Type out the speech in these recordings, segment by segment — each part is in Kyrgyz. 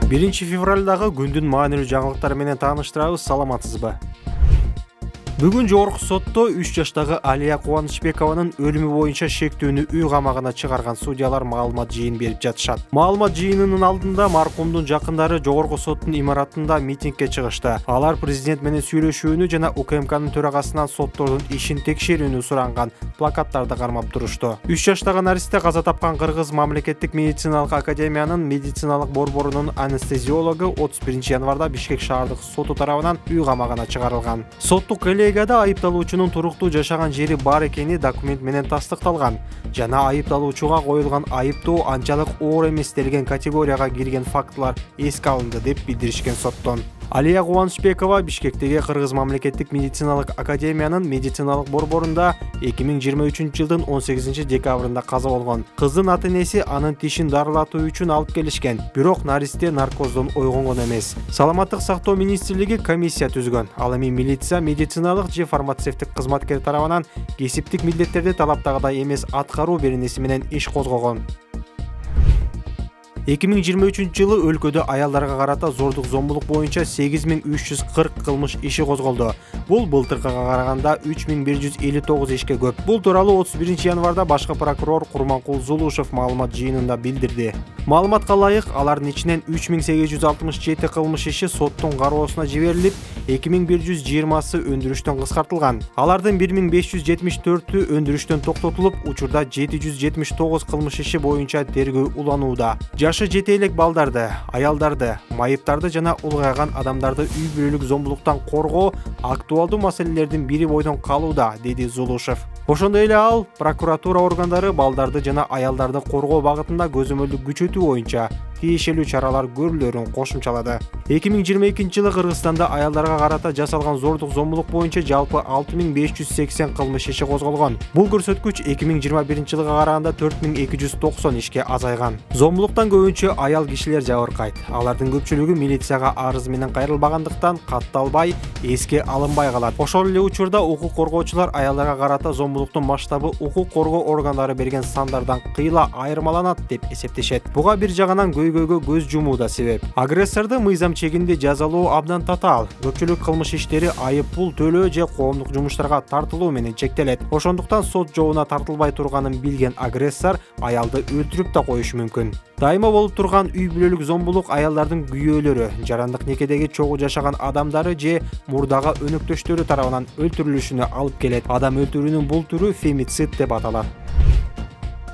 1-февралдагы күндүн маанилүү жаңылыктары менен тааныштырабыз. Саламатсызбы? Бүгүн жогорку сотто 3 жаштагы Алия Кубанычбекованын өлүмү боюнча шектүүнү үй камагына чыгарган судьялар маалымат жыйын берип жатышат. Маалымат жыйынынын алдында маркумдун жакындары жогорку соттун имаратында митингге чыгышты. Алар президент менен сүйлөшүүнү жана УКМКнын төрагасынан соттордун ишин текшерүүнү суранган плакаттарды кармап турушту. 3 жаштагы наристе каза тапкан Кыргыз мамлекеттик медициналык академиянын медициналык борборунун анестезиологу 31 январда Бишкек шаардык соту тарабынан үй камагына чыгарылган. Соттук коллегияда айыпталуучунун туруктуу жашаган жери бар экени документ менен тастыкталган жана айыпталуучуга коюлган айыптоо анчалык оор эмес делген категорияга кирген фактылар эске алынды деп билдиришкен соттон. Алия Кубанычбекова Бишкектеги Кыргыз мамлекеттик медициналык академиянын медициналык борборунда 2023 жылдын 18 декабрында каза болгон. Кыздын ата-энеси анын тишин дарылатуу үчүн алып келишкен. Бирок наристе наркоздон ойгонгон эмес. Саламаттык сактоо министрлиги комиссия түзгөн. Ал эми милиция, медициналык же фармацевтик кызматкер тарабынан кесиптик милдеттерди талаптагыдай эмес аткаруу беренеси менен иш козгогон. 2023 жылы өлкөдө аялдарга карата зордук зомбулук боюнча 8340 кылмыш иши козголду. Бул былтыркыга караганда 3159 ишке көп. Бул тууралуу 31 январда башкы прокурор Курманкул Зулушев маалымат жыйынында билдирди. Маалыматка ылайык, алардын ичинен 3867 кылмыш иши соттун кароосуна жиберилип, 2120сы өндүрүштөн кыскартылган. Алардын 1574-ü өндүрүштөн токтотулуп, учурда 779 кылмыш иши боюнча тергөө уланууда. Жашы жете элек балдарды, аялдарды, майыптарды жана улгайган адамдарды үй бүлөлүк зомбулуктан коргоо актуалдуу маселелердин бири бойдон калууда, деди Зулушев. Ошондой эле ал прокуратура органдары балдарды жана аялдарды коргоо багытында көзөмөлдү күчөтүү боюнча тиешелүү чаралар көрүлөрүн кошумчалады. 2022 жылы Кыргызстанда аялдарга карата жасалган зордук зомбулук боюнча жалпы 6580 кылмыш иши козголгон. Бул көрсөткүч 2021 жылга караганда 4290 ишке азайган. Зомбулуктан көбүнчө аял кишилер жабыркайт. Алардын көпчүлүгү милицияга арыз менен кайрылбагандыктан катталбай, эске алынбай калат. Ошол эле учурда укук коргоочулар аялдарга карата зомбулуктун масштабы укук коргоо органдары берген сандардан кыйла айырмаланат деп эсептешет. Буга бир жагынан көйгөйгө көз жумуу да себеп. Агрессорду мыйзам чегинде жазалоо абдан татаал. Көпчүлүк кылмыш иштери айып пул төлөө же коомдук жумуштарга тартылуу менен чектелет. Ошондуктан сот жообуна тартылбай турганын билген агрессор аялды өлтүрүп да коюшу мүмкүн. Дайыма болуп турган үй бүлөлүк зомбулук аялдардын күйөөлөрү, жарандык некедеги чогуу жашаган адамдары же мурдагы өнөктөштөрү тарабынан өлтүрүлүшүнө алып келет. Адам өлтүрүүнүн бул түрү фемицид деп аталат.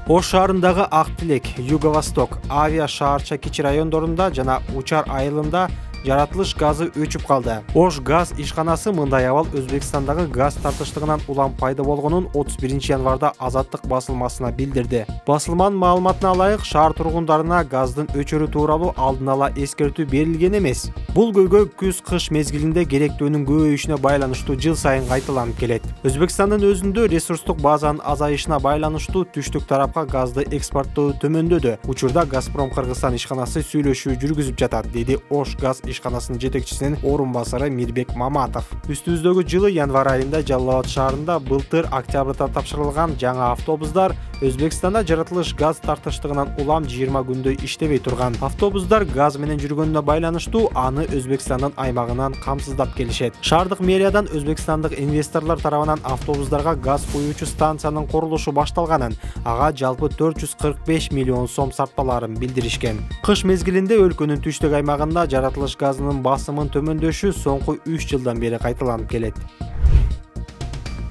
Ош шаарындагы Ак Тилек, Юго-Восток, Авиа шаарча кичи райондорунда жана Учар айылында жаратылыш газы өчүп калды. Ош газ ишканасы мындай абал Өзбекстандагы газ тартыштыгынан улам пайда болгонун 31 январда Азаттык басылмасына билдирди. Басылманын маалыматына ылайык, шаар тургундарына газдын өчөрү тууралуу алдын ала эскертүү берилген эмес. Бул көйгөй күз-кыш мезгилинде керектөөнүн көбөйүшүнө байланыштуу жыл сайын кайталанып келет. Өзбекстандын өзүндө ресурстук базанын азайышына байланыштуу түштүк тарапка газды экспорттоо төмөндөдү. Учурда Газпром Кыргызстан ишканасы сүйлөшүү жүргүзүп жатат, деди Ош газ ишканасынын жетекчисинин орун басары Мирбек Маматов. Үстүбүздөгү жылы январь айында Жалал Абад шаарында былтыр октябрда тапшырылган жаңа автобустар Өзбекстанда жаратылыш газ тартыштыгынан улам 20 күндөй иштебей турган. Автобустар газ менен жүргөнүнө байланыштуу аны Өзбекстандын аймагынан камсыздап келишет. Шаардык мэриядан өзбекстандык инвесторлор тарабынан автобустарга газ куюучу станциянын курулушу башталганын, ага жалпы 445 миллион сом сарпталарын билдиришкен. Кыш мезгилинде өлкөнүн түштүк аймагында жаратылыш газынын басымын төмөндөшү соңку 3 жылдан бери кайталанып келет.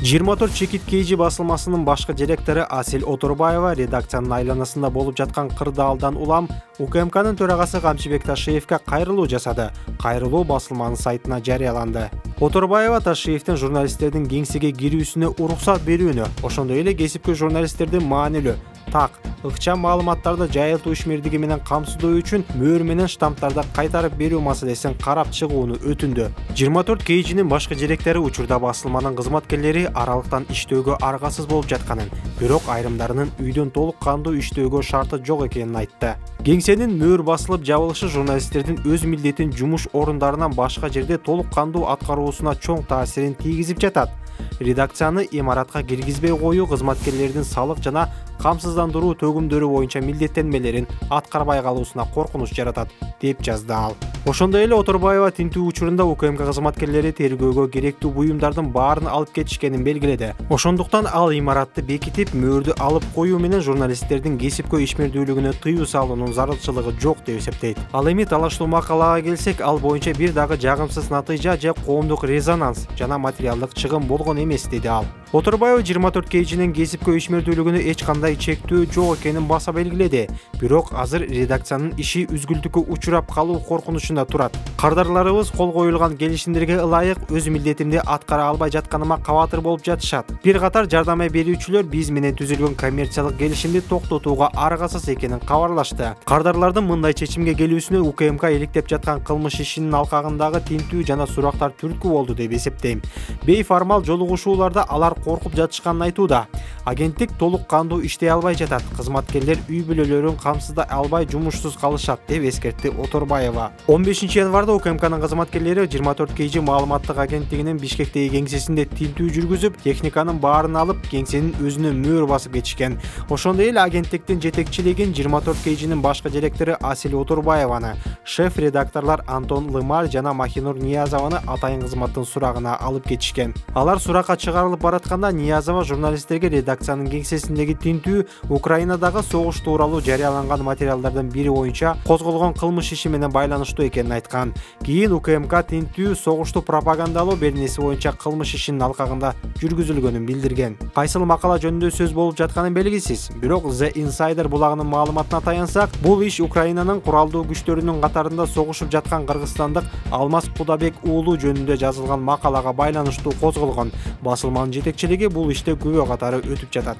24 чекит KG басылмасынын башкы директору Асель Оторбаева редакциянын айланасында болуп жаткан кырдаалдан улам УКМКнын төрагасы Камчыбек Ташиевке кайрылуу жасады. Кайрылуу басылманын сайтына жарыяланды. Оторбаева Ташиевдин журналисттердин кеңсеге кирүүсүнө уруксат берүүнү, ошондой эле кесипкөй журналисттердин маанилүү, так, ыкчам маалыматтарды жайылтуу ишмердиги менен камсыздоо үчүн мөөр менен штамптарды кайтарып берүү маселесин карап чыгууну өтүндү. 24 KGнин башкы директору учурда басылманын кызматкерлери аралыктан иштөөгө аргасыз болуп жатканын, бирок айрымдарынын үйдөн толук кандуу иштөөгө шарты жок экенин айтты. Кеңсенин мөөр басылып жабылышы журналисттердин өз милдетин жумуш орундарынан башка жерде толук кандуу аткаруусуна чоң таасирин тийгизип жатат. Редакцияны имаратка киргизбей коюу кызматкерлердин салык жана камсыздандыруу төгүмдөрү боюнча милдеттенмелерин аткарбай калуусуна коркунуч жаратат деп жазды ал. Ошондой эле Оторбаева тинтүү учурунда УКМК кызматкерлери тергөөгө керектүү буюмдардын баарын алып кетишкенин белгиледи. Ошондуктан ал имаратты бекитип, мөөрдү алып коюу менен журналисттердин кесипкөй ишмердүүлүгүнө тыюу салуунун зарылчылыгы жок деп эсептейт. Ал эми талаштуу макалага келсек, ал боюнча бир дагы жагымсыз натыйжа же коомдук резонанс жана материалдык чыгым болгон эмес, деди ал. Оторбаева 24 KGнин кесипкөй ишмердүүлүгүнө эч кандай чектөө жок экенин баса белгиледи. Бирок азыр редакциянын иши үзгүлтүккө учурап калуу коркунучунда турат. Кардарларыбыз кол коюлган келишимдерге ылайык өз милдетимди аткара албай жатканыма кабатыр болуп жатышат. Бир катар жардам берүүчүлөр биз менен түзүлгөн коммерциялык келишимди токтотууга аргасыз экенин кабарлашты. Кардарлардын мындай чечимге келүүсүнө УКМК иликтеп жаткан кылмыш ишинин алкагындагы тинтүү жана сурактар түрткү болду деп эсептейм. Бейформал жолугушууларда алар коркуп жатышканын айтууда. Агенттик толук кандуу иштей албай жатат. Кызматкерлер үй бүлөлөрүн камсыздай албай жумушсуз калышат деп эскертти Оторбаева. 15 январда УКМКнын кызматкерлери 24 KG маалыматтык агенттигинин Бишкектеги кеңсесинде тинтүү жүргүзүп, техниканын баарын алып, кеңсенин өзүнө мөөр басып кетишкен. Ошондой эле агенттиктин жетекчилигин 24 KGнин башкы директору Асель Оторбаеваны, шеф редакторлор Антон Лымар жана Махинур Ниязованы атайын кызматтын сурагына алып кетишкен. Алар суракка чыгарылып баратканда Ниязова журналисттерге редакциянын кеңсесиндеги тинтүү Украинадагы согуш тууралуу жарыяланган материалдардын бири боюнча козголгон кылмыш иши менен байланыштуу экенин айткан. Кийин УКМК тинтүү согушту пропагандалоо беренеси боюнча кылмыш ишинин алкагында жүргүзүлгөнүн билдирген. Кайсыл макала жөнүндө сөз болуп жатканы белгисиз. Бирок The Insider булагынын маалыматына таянсак, бул иш Украинанын куралдуу күчтөрүнүн катарында согушуп жаткан кыргызстандык Алмаз Кудабек уулу жөнүндө жазылган макалага байланыштуу козголгон. Басылманын жетекчилиги бул иште күбө катары өтүп жатат.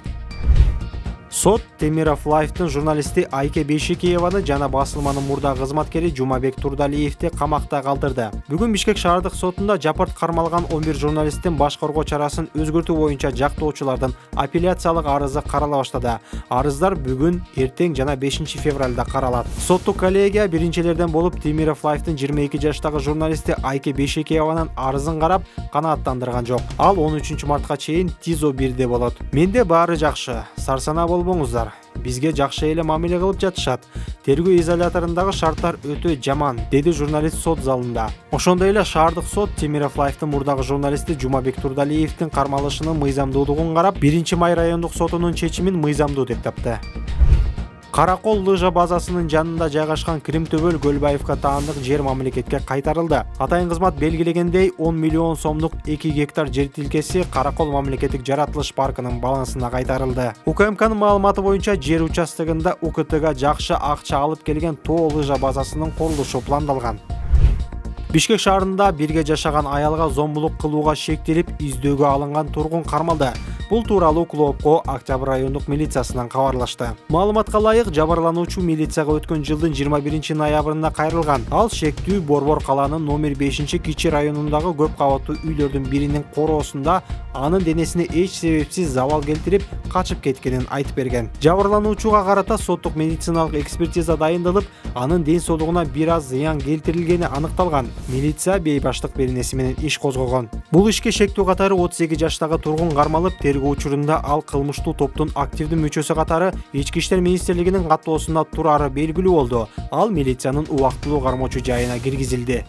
Сот Темиров Лайфтын журналисти Айке Бейшекееваны жана басылманын мурдагы кызматкери Жумабек Турдалиевди камакта калтырды. Бүгүн Бишкек шаардык сотунда жапырт кармалган 11 журналисттин баш коргоо чарасын өзгөртүү боюнча жактоочулардын апелляциялык арызы карала баштады. Арыздар бүгүн, эртең жана 5 февралда каралат. Соттук коллегия биринчилерден болуп Темиров Лайфтын 22 жаштагы журналисти Айке Бейшекееванын арызын карап канааттандырган жок. Ал 13 мартка чейин ТИЗО 1де болот. Менде баары жакшы, сарсанаа болбоңуздар. Бизге жакшы эле мамиле кылып жатышат. Тергөө изоляторундагы шарттар өтө жаман, деди журналист сот залында. Ошондой эле шаардык сот Темиров Лайфтын мурдагы журналисти Жумабек Турдалиевдин кармалышынын мыйзамдуулугун карап, 1-май райондук сотунун чечимин мыйзамдуу деп тапты. Каракол лыжа базасынын жанында жайгашкан Кримтөбөл Көлбаевка таандык жер мамлекетке кайтарылды. Атайын кызмат белгилегендей 10 миллион сомдук 2 гектар жер тилкеси Каракол мамлекеттик жаратылыш паркынын балансына кайтарылды. УКМКнын маалыматы боюнча жер участогунда УКТга жакшы акча алып келген тоо лыжа базасынын курулушу пландалган. Бишкек шаарында бирге жашаган аялга зомбулук кылууга шектелип издөөгө алынган тургун кармалды. Бул тууралуу Клоопко Октябрь райондук милициясынан кабарлашты. Маалыматка ылайык, жабырлануучу милицияга өткөн жылдын 21 ноябрында кайрылган. Ал шектүү Борбор калаанын номер 5 Кичи районундагы көп кабаттуу үйлөрдүн биринин короосунда анын денесине эч себепсиз залал келтирип, качып кеткенин айтып берген. Жабырлануучуга карата соттук медициналык экспертиза дайындалып, анын ден соолугуна бир аз зыян келтирилгени аныкталган. Милиция бейбаштык беренеси менен иш козгогон. Бул ишке шектүү катары 38 жаштагы тургун кармалып, тергөө учурунда ал кылмыштуу топтун активдүү мүчөсү катары Ички иштер министрлигинин каттоосунда турары белгилүү болду. Ал милициянын убактылуу кармоочу жайына киргизилди.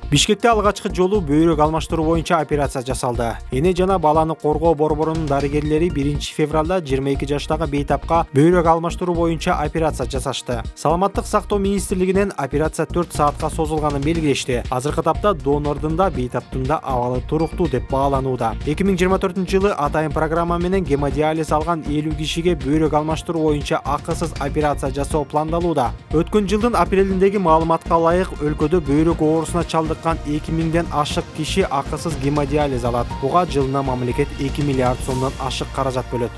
Бишкекте алгачкы жолу бөйрөк алмаштыруу боюнча операция жасалды. Эне жана баланы коргоо борборунун дарыгерлери 1 февралда 22 жаштагы бейтапка бөйрөк алмаштыруу боюнча операция жасашты. Саламаттык сактоо министрлигинен операция 4 саатка созулганын белгилешти. Азыркы тапта донордун да бейтаптын да абалы туруктуу деп бааланууда. 2024-жылы атайын программа менен гемодиализ алган 50 кишиге бөйрөк алмаштыруу боюнча акысыз операция жасоо пландалууда. Өткөн жылдын апрелиндеги маалыматка ылайык, өлкөдө бөйрөк оорусуна чалдыккан 2000ден ашык киши акысыз гемодиализ алат. Буга жылына мамлекет 2 миллиард сомдон ашык каражат бөлөт.